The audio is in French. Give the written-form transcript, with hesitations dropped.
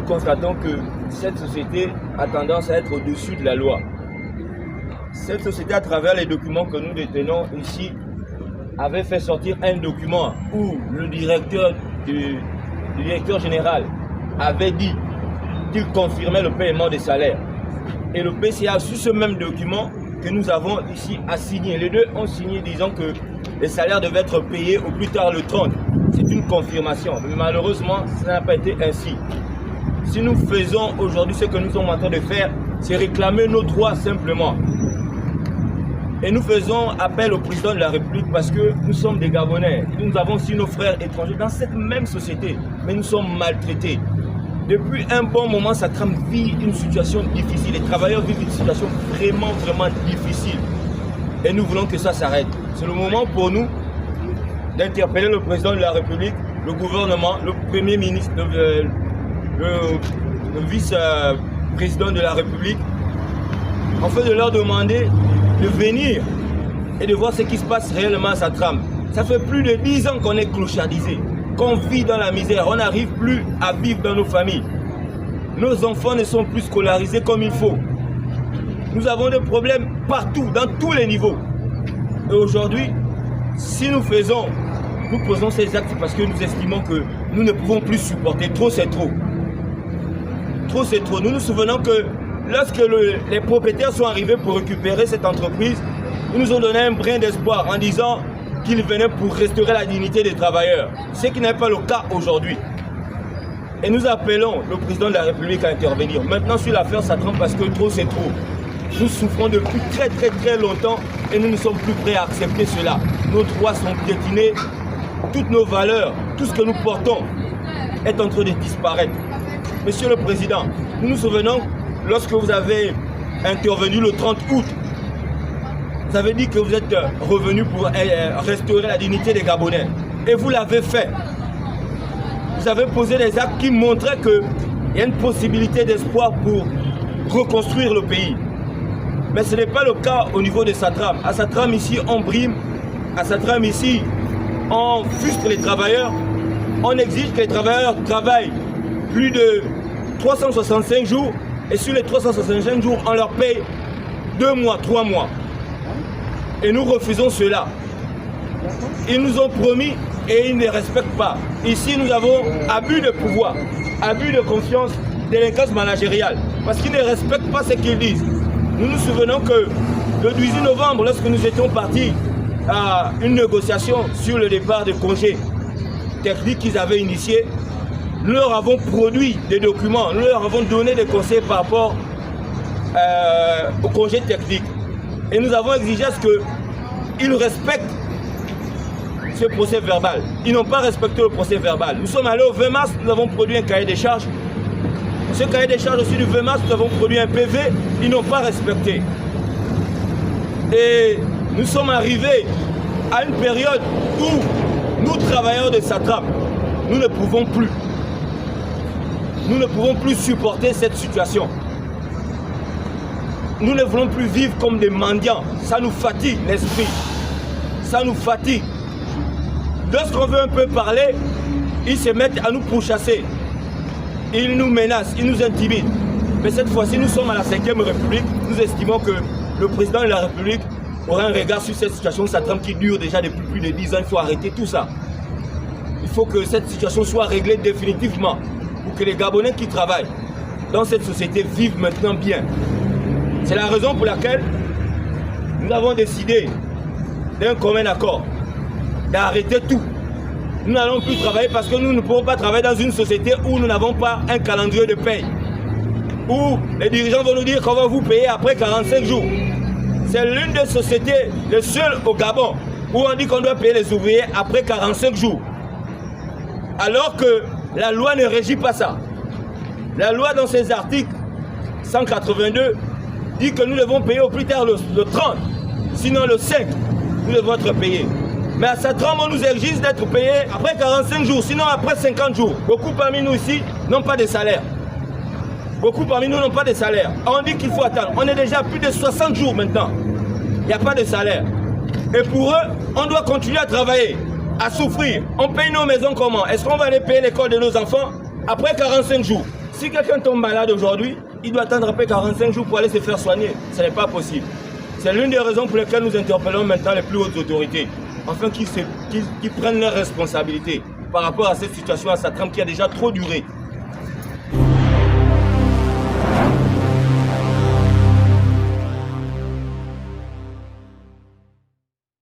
constatons que cette société a tendance à être au-dessus de la loi. Cette société, à travers les documents que nous détenons ici, avait fait sortir un document où le directeur général avait dit qu'il confirmait le paiement des salaires. Et le PCA, sur ce même document que nous avons ici, a signé. Les deux ont signé disant que les salaires devaient être payés au plus tard le 30. C'est une confirmation. Mais malheureusement, ça n'a pas été ainsi. Si nous faisons aujourd'hui ce que nous sommes en train de faire, c'est réclamer nos droits simplement. Et nous faisons appel au président de la République parce que nous sommes des Gabonais. Nous avons aussi nos frères étrangers dans cette même société, mais nous sommes maltraités. Depuis un bon moment, Satram vit une situation difficile. Les travailleurs vivent une situation vraiment difficile. Et nous voulons que ça s'arrête. C'est le moment pour nous d'interpeller le président de la République, le gouvernement, le premier ministre, le vice-président de la République, afin de leur demander de venir et de voir ce qui se passe réellement à Satram. Ça fait plus de 10 ans qu'on est clochardisé, qu'on vit dans la misère, on n'arrive plus à vivre dans nos familles. Nos enfants ne sont plus scolarisés comme il faut. Nous avons des problèmes partout, dans tous les niveaux. Et aujourd'hui, si nous posons ces actes parce que nous estimons que nous ne pouvons plus supporter. Trop, c'est trop. Trop, c'est trop. Nous nous souvenons que lorsque les propriétaires sont arrivés pour récupérer cette entreprise, ils nous ont donné un brin d'espoir en disant qu'ils venaient pour restaurer la dignité des travailleurs. Ce qui n'est pas le cas aujourd'hui. Et nous appelons le président de la République à intervenir. Maintenant sur l'affaire Satram parce que trop c'est trop. Nous souffrons depuis très longtemps et nous ne sommes plus prêts à accepter cela. Nos droits sont piétinés, toutes nos valeurs, tout ce que nous portons est en train de disparaître. Monsieur le Président, nous nous souvenons lorsque vous avez intervenu le 30 août, vous avez dit que vous êtes revenu pour restaurer la dignité des Gabonais. Et vous l'avez fait. Vous avez posé des actes qui montraient qu'il y a une possibilité d'espoir pour reconstruire le pays. Mais ce n'est pas le cas au niveau de Satram. À Satram ici, on brime. À Satram ici, on frustre les travailleurs. On exige que les travailleurs travaillent plus de 365 jours. Et sur les 365 jours, on leur paye 2 mois, 3 mois. Et nous refusons cela. Ils nous ont promis et ils ne respectent pas. Ici, nous avons abus de pouvoir, abus de confiance, délinquance managériale. Parce qu'ils ne respectent pas ce qu'ils disent. Nous nous souvenons que le 18 novembre, lorsque nous étions partis à une négociation sur le départ de congés techniques qu'ils avaient initiés, nous leur avons produit des documents, nous leur avons donné des conseils par rapport au congé technique. Et nous avons exigé à ce qu'ils respectent ce procès verbal. Ils n'ont pas respecté le procès verbal. Nous sommes allés au 20 mars, nous avons produit un cahier des charges. Ce cahier des charges aussi du 20 mars, nous avons produit un PV, ils n'ont pas respecté. Et nous sommes arrivés à une période où nous, travailleurs de Satram, nous ne pouvons plus. Nous ne pouvons plus supporter cette situation. Nous ne voulons plus vivre comme des mendiants. Ça nous fatigue l'esprit. Ça nous fatigue. Lorsqu'on veut un peu parler, ils se mettent à nous pourchasser. Ils nous menacent, ils nous intimident. Mais cette fois-ci, nous sommes à la 5e République. Nous estimons que le président de la République aura un regard sur cette situation Satram qui dure déjà depuis plus de 10 ans. Il faut arrêter tout ça. Il faut que cette situation soit réglée définitivement pour que les Gabonais qui travaillent dans cette société vivent maintenant bien. C'est la raison pour laquelle nous avons décidé d'un commun accord d'arrêter tout. Nous n'allons plus travailler parce que nous ne pouvons pas travailler dans une société où nous n'avons pas un calendrier de paye. Où les dirigeants vont nous dire qu'on va vous payer après 45 jours. C'est l'une des sociétés, les seules au Gabon, où on dit qu'on doit payer les ouvriers après 45 jours. Alors que la loi ne régit pas ça. La loi dans ses articles 182 dit que nous devons payer au plus tard le 30, sinon le 5, nous devons être payés. Mais à Satram, on nous exige d'être payés après 45 jours, sinon après 50 jours. Beaucoup parmi nous ici n'ont pas de salaire. Beaucoup parmi nous n'ont pas de salaire. On dit qu'il faut attendre. On est déjà à plus de 60 jours maintenant. Il n'y a pas de salaire. Et pour eux, on doit continuer à travailler, à souffrir. On paye nos maisons comment? Est-ce qu'on va aller payer l'école de nos enfants après 45 jours? Si quelqu'un tombe malade aujourd'hui, il doit attendre après 45 jours pour aller se faire soigner. Ce n'est pas possible. C'est l'une des raisons pour lesquelles nous interpellons maintenant les plus hautes autorités, afin qu'ils prennent leurs responsabilités par rapport à cette situation, à cette trame qui a déjà trop duré.